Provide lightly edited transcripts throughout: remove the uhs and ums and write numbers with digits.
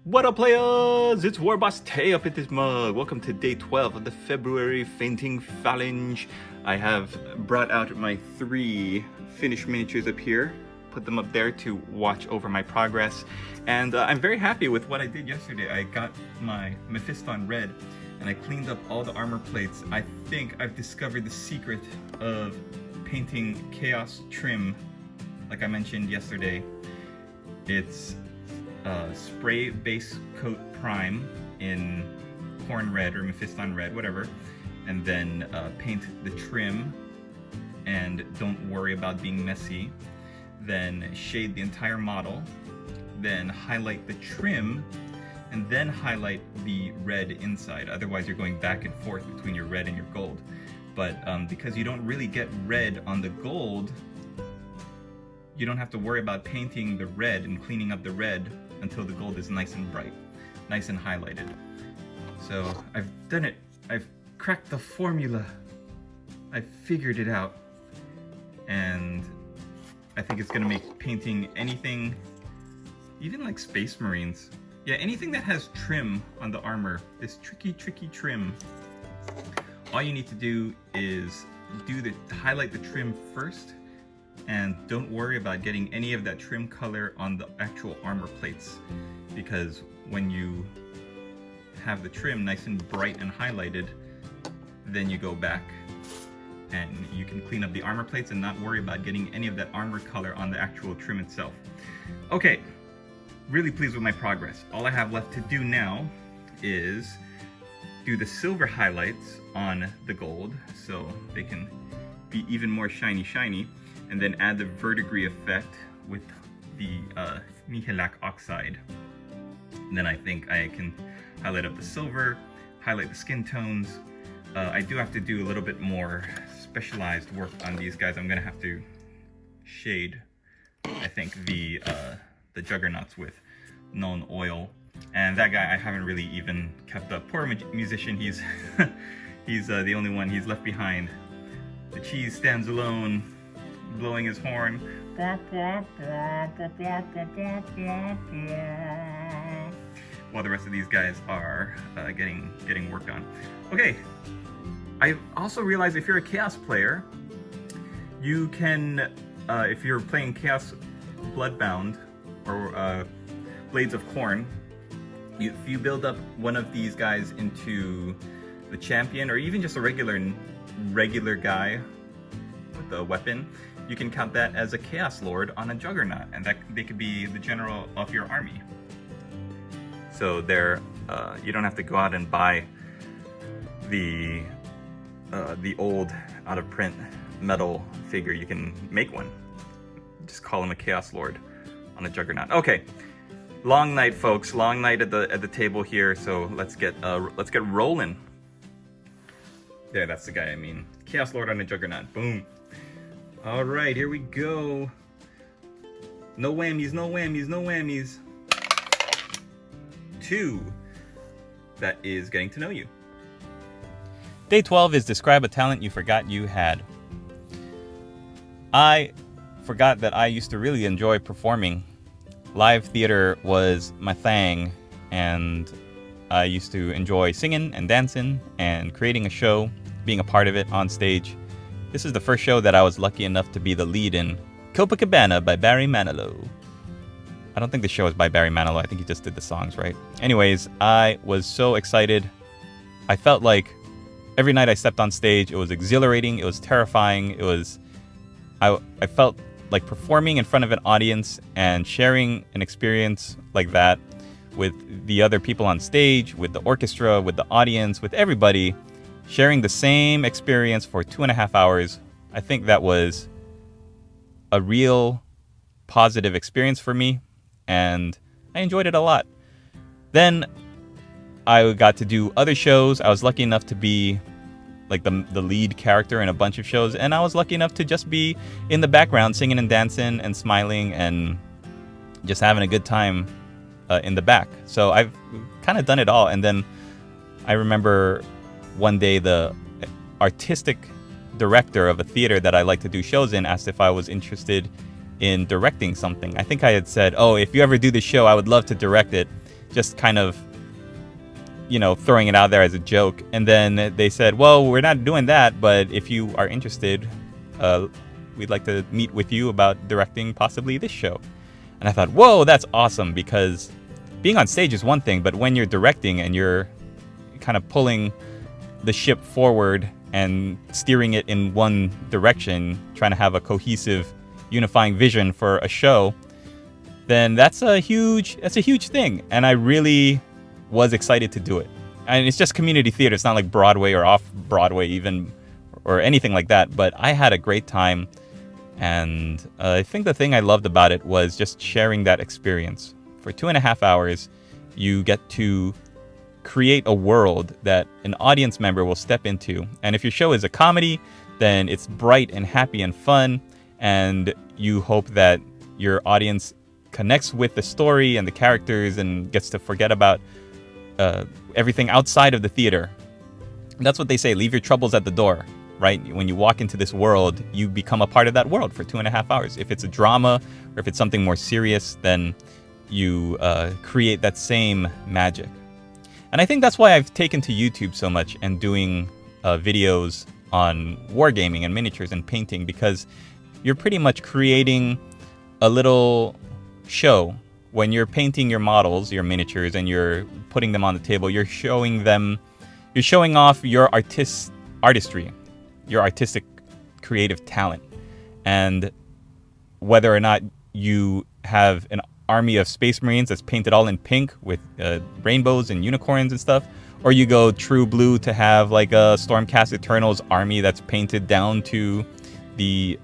What up, players? It's WarbossTae up at this mug. Welcome to day 12 of the February Fainting Challenge. I have brought out my 3 finished miniatures up here, put them up there to watch over my progress, and I'm very happy with what I did yesterday. I got my Mephiston red, and I cleaned up all the armor plates. I think I've discovered the secret of painting Chaos trim, like I mentioned yesterday. It's spray base coat prime in corn red or Mephiston red, whatever, and then paint the trim and don't worry about being messy. Then shade the entire model, then highlight the trim, and then highlight the red inside. Otherwise you're going back and forth between your red and your gold. But because you don't really get red on the gold, you don't have to worry about painting the red and cleaning up the red until the gold is nice and bright, nice and highlighted. So I've done it. I've cracked the formula. I've figured it out. And I think it's gonna make painting anything, even like Space Marines. Yeah, anything that has trim on the armor, this tricky trim. All you need to do is highlight the trim first, and don't worry about getting any of that trim color on the actual armor plates, because when you have the trim nice and bright and highlighted, then you go back and you can clean up the armor plates and not worry about getting any of that armor color on the actual trim itself. Okay, really pleased with my progress. All I have left to do now is do the silver highlights on the gold so they can be even more shiny, and then add the verdigris effect with the Nihilak oxide. And then I think I can highlight up the silver, highlight the skin tones. I do have to do a little bit more specialized work on these guys. I'm gonna have to shade, I think, the juggernauts with known oil. And that guy I haven't really even kept up. Poor musician, he's the only one he's left behind. The cheese stands alone, blowing his horn, while the rest of these guys are getting worked on. Okay, I also realized if you're a Chaos player, you can, if you're playing Chaos Bloodbound or Blades of Corn, if you build up one of these guys into the champion, or even just a regular guy with a weapon, you can count that as a Chaos Lord on a Juggernaut, and that they could be the general of your army. So there, you don't have to go out and buy the old out-of-print metal figure. You can make one. Just call him a Chaos Lord on a Juggernaut. Okay, long night, folks. Long night at the table here. So let's get rolling. There, that's the guy I mean. Chaos Lord on a Juggernaut. Boom. All right, here we go. No whammies, no whammies, no whammies. 2. That is getting to know you. Day 12 is describe a talent you forgot you had. I forgot that I used to really enjoy performing. Live theater was my thing, and I used to enjoy singing and dancing and creating a show, being a part of it on stage. This is the first show that I was lucky enough to be the lead in, Copacabana by Barry Manilow. I don't think the show is by Barry Manilow. I think he just did the songs, right? Anyways, I was so excited. I felt like every night I stepped on stage, it was exhilarating, it was terrifying, I felt like performing in front of an audience and sharing an experience like that with the other people on stage, with the orchestra, with the audience, with everybody, sharing the same experience for 2.5 hours. I think that was a real positive experience for me, and I enjoyed it a lot. Then I got to do other shows. I was lucky enough to be like the lead character in a bunch of shows, and I was lucky enough to just be in the background singing and dancing and smiling and just having a good time in the back. So I've kind of done it all. And then I remember one day the artistic director of a theater that I like to do shows in asked if I was interested in directing something. I think I had said, oh, if you ever do this show, I would love to direct it. just kind of, throwing it out there as a joke. And then they said, well, we're not doing that, but if you are interested, we'd like to meet with you about directing possibly this show. And I thought, whoa, that's awesome, because being on stage is one thing, but when you're directing and you're kind of pulling the ship forward and steering it in one direction, trying to have a cohesive, unifying vision for a show, then that's a huge thing. And I really was excited to do it. And it's just community theater. It's not like Broadway or off Broadway even, or anything like that. But I had a great time. And I think the thing I loved about it was just sharing that experience. For 2.5 hours, you get to create a world that an audience member will step into. And if your show is a comedy, then it's bright and happy and fun. And you hope that your audience connects with the story and the characters and gets to forget about everything outside of the theater. And that's what they say, leave your troubles at the door, right? When you walk into this world, you become a part of that world for 2.5 hours. If it's a drama or if it's something more serious, then you create that same magic. And I think that's why I've taken to YouTube so much and doing videos on wargaming and miniatures and painting, because you're pretty much creating a little show. When you're painting your models, your miniatures, and you're putting them on the table, you're showing off your artistry, your artistic creative talent. And whether or not you have an army of Space Marines that's painted all in pink with rainbows and unicorns and stuff, or you go true blue to have like a Stormcast Eternals army that's painted down to the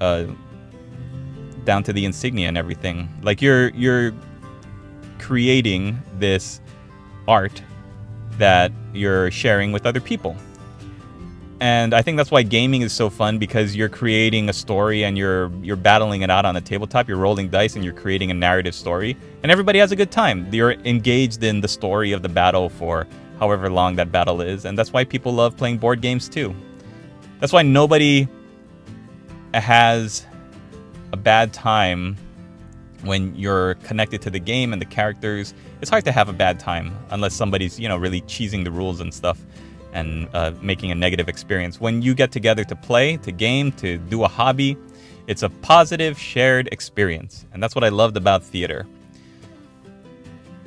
insignia and everything. Like you're creating this art that you're sharing with other people. And I think that's why gaming is so fun, because you're creating a story and you're battling it out on a tabletop. You're rolling dice and you're creating a narrative story, and everybody has a good time. You're engaged in the story of the battle for however long that battle is, and that's why people love playing board games too. That's why nobody has a bad time when you're connected to the game and the characters. It's hard to have a bad time unless somebody's, really cheesing the rules and stuff and making a negative experience. When you get together to play, to game, to do a hobby, it's a positive shared experience. And that's what I loved about theater.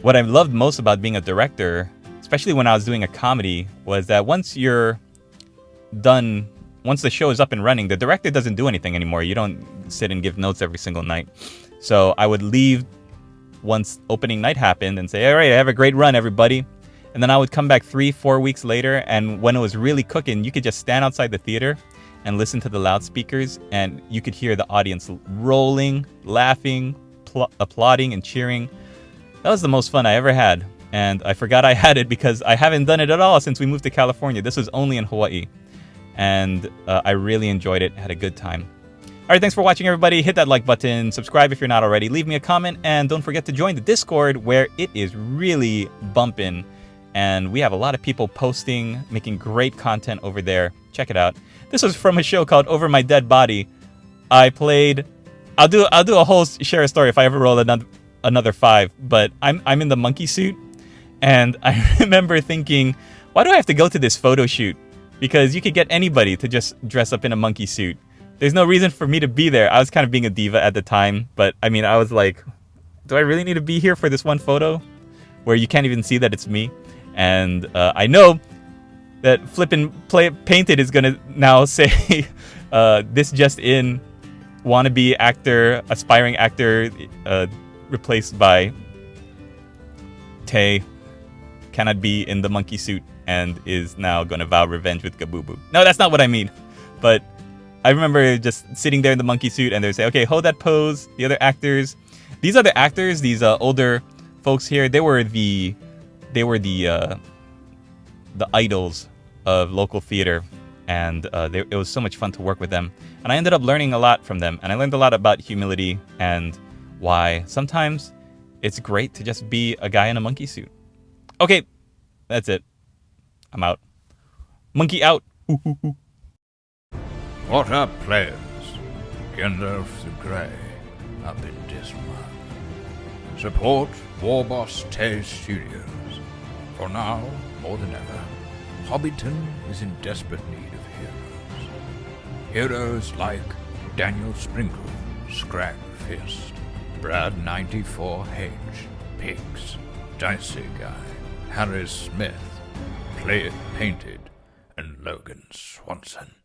What I loved most about being a director, especially when I was doing a comedy, was that once the show is up and running, the director doesn't do anything anymore. You don't sit and give notes every single night. So I would leave once opening night happened and say, all right, have a great run, everybody. And then I would come back 3-4 weeks later, and when it was really cooking, you could just stand outside the theater and listen to the loudspeakers, and you could hear the audience rolling, laughing, applauding, and cheering. That was the most fun I ever had. And I forgot I had it because I haven't done it at all since we moved to California. This was only in Hawaii. And I really enjoyed it, had a good time. All right, thanks for watching, everybody. Hit that like button, subscribe if you're not already, leave me a comment, and don't forget to join the Discord, where it is really bumping. And we have a lot of people posting, making great content over there. Check it out. This was from a show called Over My Dead Body. I'll do a whole share a story if I ever roll another 5. But I'm in the monkey suit, and I remember thinking, why do I have to go to this photo shoot? Because you could get anybody to just dress up in a monkey suit. There's no reason for me to be there. I was kind of being a diva at the time, but I mean, I was like, do I really need to be here for this one photo where you can't even see that it's me? And I know that Painted is going to now say, this just in, wannabe actor, aspiring actor, replaced by Tae, cannot be in the monkey suit and is now going to vow revenge with Gabubu. No, that's not what I mean. But I remember just sitting there in the monkey suit, and they would say, okay, hold that pose. The other actors, these older folks here, they were the idols of local theater, and it was so much fun to work with them. And I ended up learning a lot from them, and I learned a lot about humility and why sometimes it's great to just be a guy in a monkey suit. Okay, that's it. I'm out. Monkey out. What up, players? Gandalf the Grey, up in this mug. Support WarbossTae Studios. For now, more than ever, Hobbiton is in desperate need of heroes. Heroes like Daniel Sprinkle, Scrag Fist, Brad 94H, Pigs, Dicey Guy, Harris Smith, Play It Painted, and Logan Swanson.